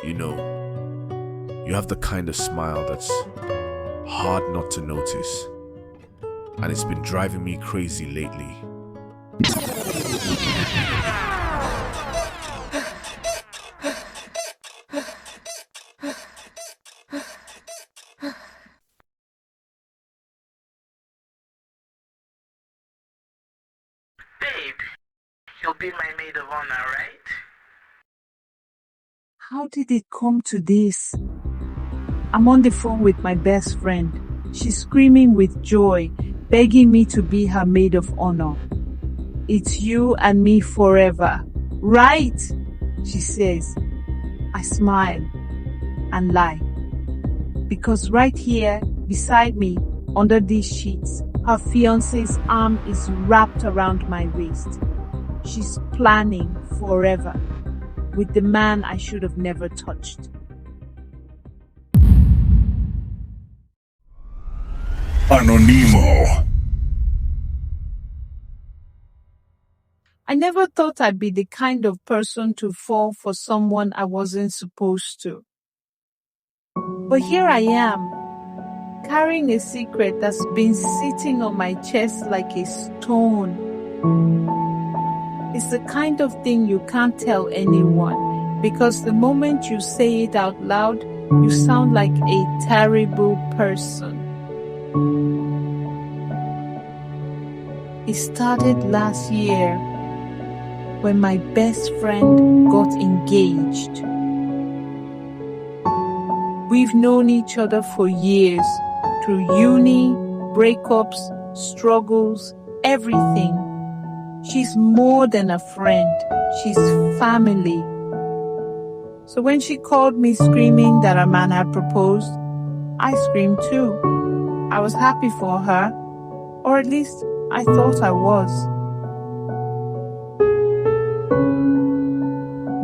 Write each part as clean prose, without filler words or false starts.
You know, you have the kind of smile that's hard not to notice, and it's been driving me crazy lately. Babe, you'll be my maid of honor, right? How did it come to this? I'm on the phone with my best friend. She's screaming with joy, begging me to be her maid of honor. It's you and me forever, right? She says. I smile and lie. Because right here, beside me, under these sheets, her fiancé's arm is wrapped around my waist. She's planning forever with the man I should have never touched. Anonimo. I never thought I'd be the kind of person to fall for someone I wasn't supposed to. But here I am, carrying a secret that's been sitting on my chest like a stone. It's the kind of thing you can't tell anyone, because the moment you say it out loud, you sound like a terrible person. It started last year when my best friend got engaged. We've known each other for years, through uni, breakups, struggles, everything. She's more than a friend, she's family. So when she called me screaming that a man had proposed, I screamed too. I was happy for her, or at least I thought I was.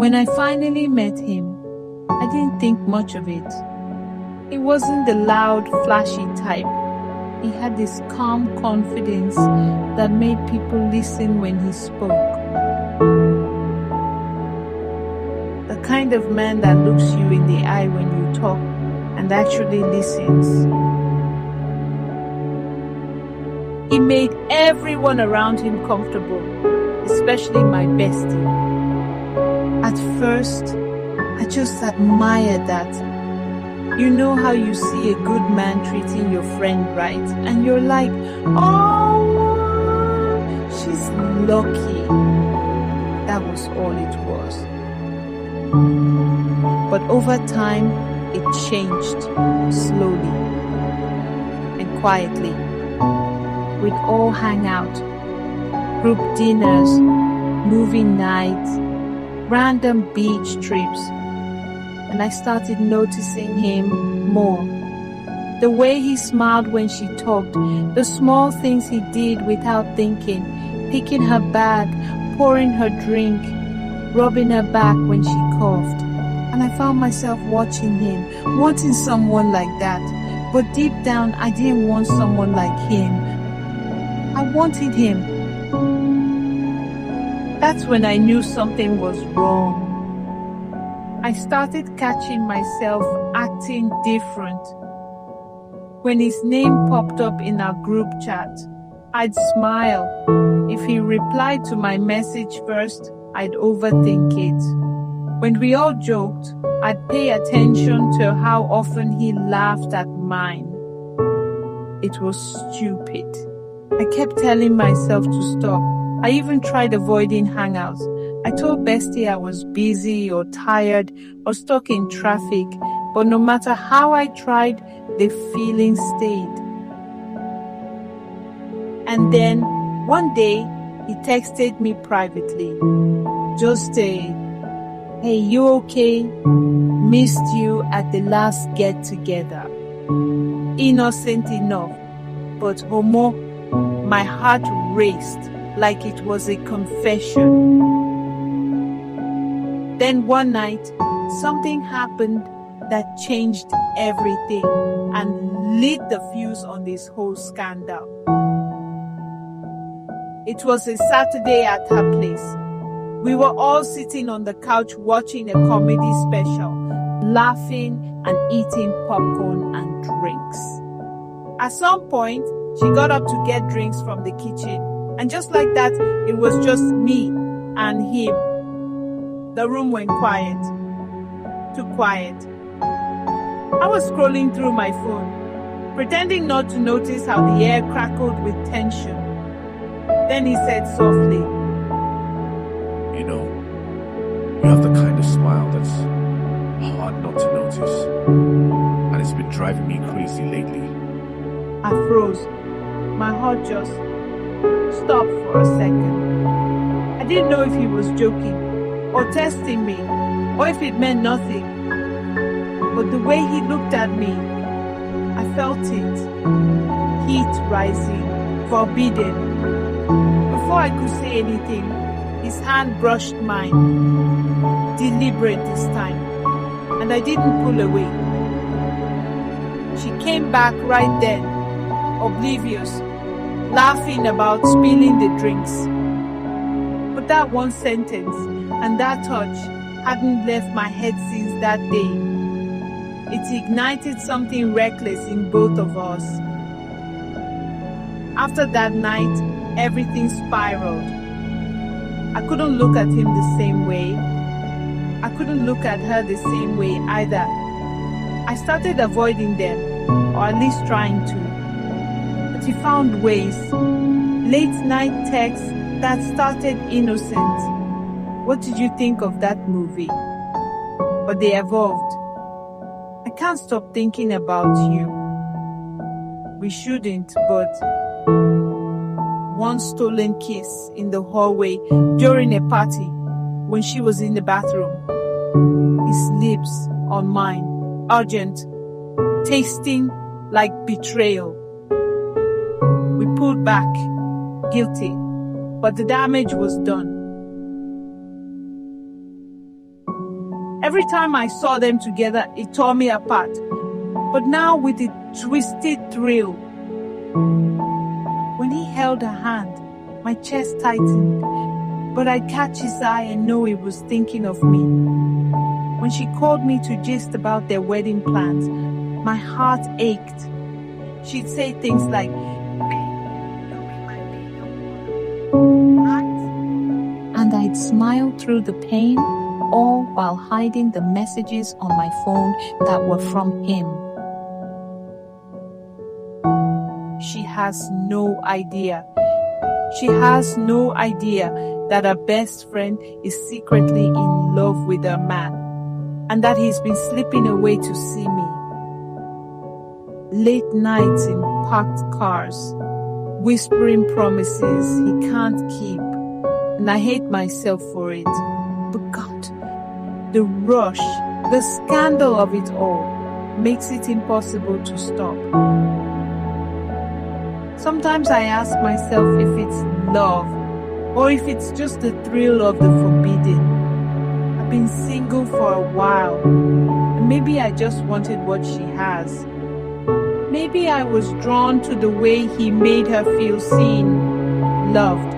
When I finally met him, I didn't think much of it. He wasn't the loud, flashy type. He had this calm confidence that made people listen when he spoke. The kind of man that looks you in the eye when you talk and actually listens. He made everyone around him comfortable, especially my bestie. At first, I just admired that. You know how you see a good man treating your friend right, and you're like, oh, she's lucky. That was all it was. But over time, it changed slowly and quietly. We'd all hang out, group dinners, movie nights, random beach trips. And I started noticing him more. The way he smiled when she talked, the small things he did without thinking, picking her bag, pouring her drink, rubbing her back when she coughed. And I found myself watching him, wanting someone like that. But deep down, I didn't want someone like him. I wanted him. That's when I knew something was wrong. I started catching myself acting different. When his name popped up in our group chat, I'd smile. If he replied to my message first, I'd overthink it. When we all joked, I'd pay attention to how often he laughed at mine. It was stupid. I kept telling myself to stop. I even tried avoiding hangouts. I told Bestie I was busy or tired or stuck in traffic, but no matter how I tried, the feeling stayed. And then, one day, he texted me privately. Just hey, you okay? Missed you at the last get-together. Innocent enough, but homo, my heart raced like it was a confession. Then one night, something happened that changed everything and lit the fuse on this whole scandal. It was a Saturday at her place. We were all sitting on the couch watching a comedy special. laughing and eating popcorn and drinks. At some point, she got up to get drinks from the kitchen, and just like that, it was just me and him. The room went quiet. Too quiet. I was scrolling through my phone, pretending not to notice how the air crackled with tension. Then he said softly, You know, you have the kind of smile that's hard not to notice, and it's been driving me crazy lately. I froze. My heart just stopped for a second. I didn't know if he was joking or testing me, or if it meant nothing. But the way he looked at me, I felt it. Heat rising, forbidden. Before I could say anything, his hand brushed mine. Deliberate this time. And I didn't pull away. She came back right then, oblivious, laughing about spilling the drinks. But that one sentence and that touch hadn't left my head since that day. It ignited something reckless in both of us. After that night, everything spiraled. I couldn't look at him the same way. I couldn't look at her the same way either. I started avoiding them, or at least trying to. But he found ways. Late night texts that started innocent. What did you think of that movie? But they evolved. I can't stop thinking about you. We shouldn't, but one stolen kiss in the hallway during a party when she was in the bathroom. His lips on mine, urgent, tasting like betrayal. We pulled back, guilty, but the damage was done. Every time I saw them together, it tore me apart, but now with a twisted thrill. When he held her hand, my chest tightened, but I'd catch his eye and know he was thinking of me. When she called me to gist about their wedding plans, my heart ached. She'd say things like, and I'd smile through the pain, all while hiding the messages on my phone that were from him. She has no idea. She has no idea that her best friend is secretly in love with her man, and that he's been slipping away to see me. Late nights in parked cars, whispering promises he can't keep, and I hate myself for it. But God, the rush, the scandal of it all makes it impossible to stop. Sometimes I ask myself if it's love or if it's just the thrill of the forbidden. I've been single for a while, and maybe I just wanted what she has. Maybe I was drawn to the way he made her feel seen, loved,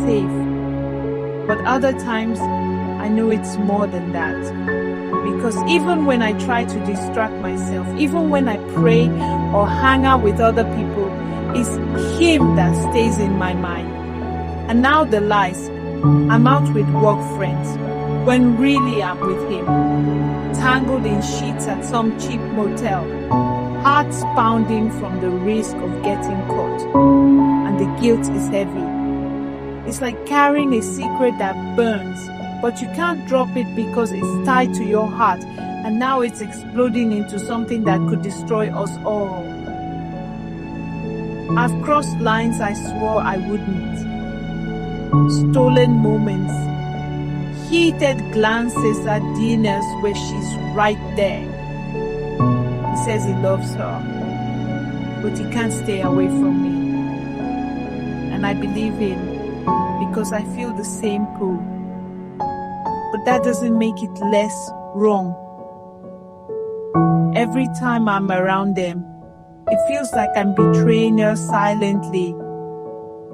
safe. But other times, I know it's more than that. Because even when I try to distract myself, even when I pray or hang out with other people, it's him that stays in my mind. And now the lies. I'm out with work friends, when really I'm with him. Tangled in sheets at some cheap motel. Hearts pounding from the risk of getting caught. And the guilt is heavy. It's like carrying a secret that burns, but you can't drop it because it's tied to your heart, and now it's exploding into something that could destroy us all. I've crossed lines I swore I wouldn't. Stolen moments. Heated glances at dinners where she's right there. He says he loves her, but he can't stay away from me. And I believe him because I feel the same pull. But that doesn't make it less wrong. Every time I'm around them, it feels like I'm betraying her silently,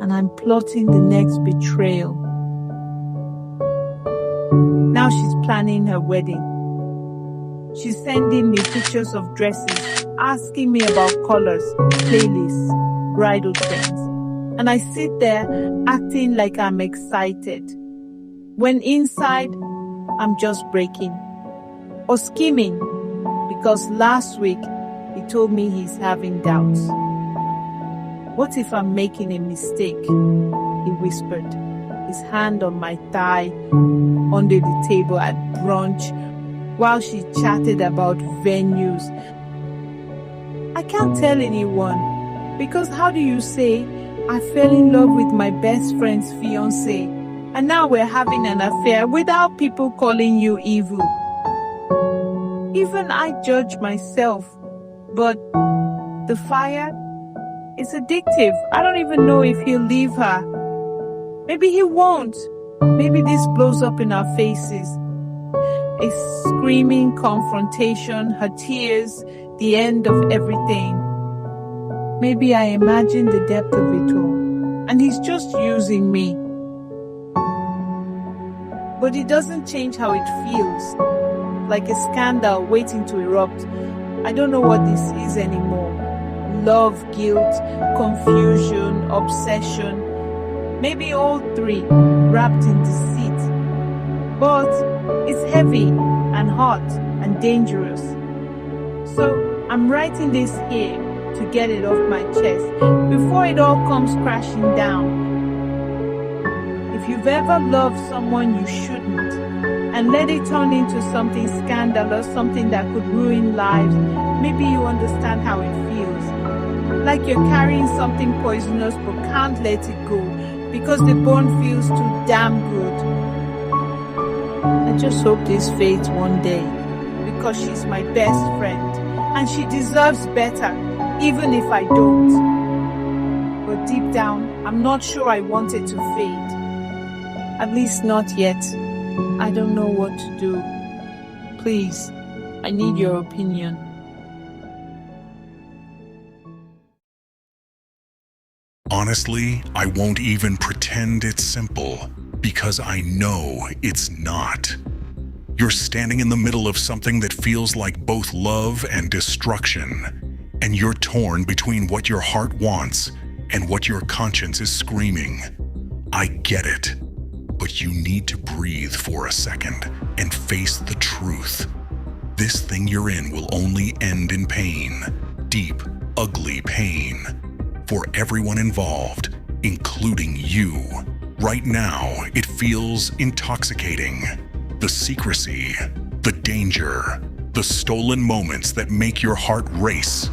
and I'm plotting the next betrayal. Now she's planning her wedding. She's sending me pictures of dresses, asking me about colors, playlists, bridal trends. And I sit there acting like I'm excited, when inside, I'm just breaking or scheming, because last week he told me he's having doubts. What if I'm making a mistake? He whispered, his hand on my thigh under the table at brunch while she chatted about venues. I can't tell anyone, because how do you say, I fell in love with my best friend's fiancé, and now we're having an affair without people calling you evil? Even I judge myself, but the fire is addictive. I don't even know if he'll leave her. Maybe he won't. Maybe this blows up in our faces. A screaming confrontation, her tears, the end of everything. Maybe I imagine the depth of it all, and he's just using me. But it doesn't change how it feels. Like a scandal waiting to erupt. I don't know what this is anymore. Love, guilt, confusion, obsession. Maybe all three wrapped in deceit. But it's heavy and hot and dangerous. So I'm writing this here to get it off my chest before it all comes crashing down. If you've ever loved someone you shouldn't and let it turn into something scandalous, something that could ruin lives, maybe you understand how it feels. Like you're carrying something poisonous but can't let it go because the bond feels too damn good. I just hope this fades one day, because she's my best friend and she deserves better, even if I don't. But deep down, I'm not sure I want it to fade. At least not yet. I don't know what to do. Please, I need your opinion. Honestly, I won't even pretend it's simple, because I know it's not. You're standing in the middle of something that feels like both love and destruction, and you're torn between what your heart wants and what your conscience is screaming. I get it, but you need to breathe for a second and face the truth. This thing you're in will only end in pain, deep, ugly pain, for everyone involved, including you. Right now, it feels intoxicating. The secrecy, the danger, the stolen moments that make your heart race.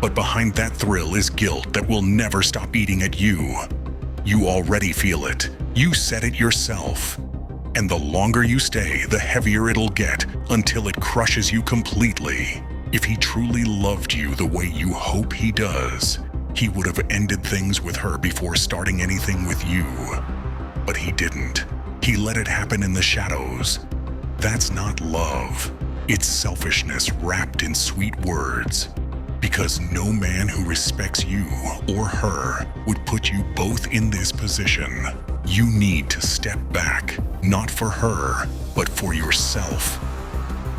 But behind that thrill is guilt that will never stop eating at you. You already feel it. You said it yourself. And the longer you stay, the heavier it'll get until it crushes you completely. If he truly loved you the way you hope he does, he would have ended things with her before starting anything with you. But he didn't. He let it happen in the shadows. That's not love. It's selfishness wrapped in sweet words. Because no man who respects you or her would put you both in this position. You need to step back, not for her, but for yourself.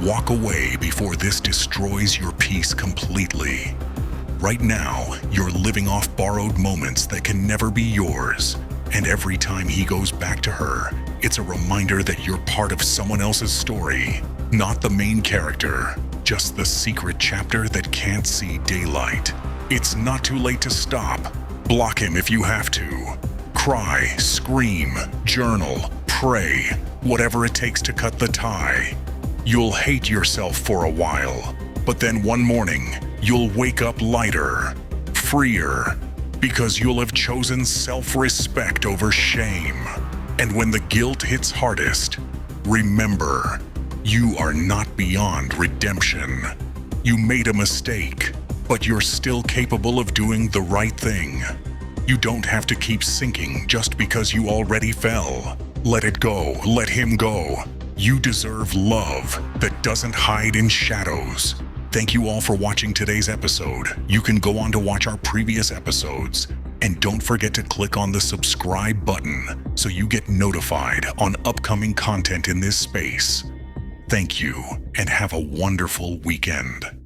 Walk away before this destroys your peace completely. Right now, you're living off borrowed moments that can never be yours. And every time he goes back to her, it's a reminder that you're part of someone else's story, not the main character, just the secret chapter that can't see daylight. It's not too late to stop. Block him if you have to. Cry, scream, journal, pray, whatever it takes to cut the tie. You'll hate yourself for a while, but then one morning, you'll wake up lighter, freer, because you'll have chosen self-respect over shame. And when the guilt hits hardest, remember, you are not beyond redemption. You made a mistake, but you're still capable of doing the right thing. You don't have to keep sinking just because you already fell. Let it go, let him go. You deserve love that doesn't hide in shadows. Thank you all for watching today's episode. You can go on to watch our previous episodes. And don't forget to click on the subscribe button so you get notified on upcoming content in this space. Thank you, and have a wonderful weekend.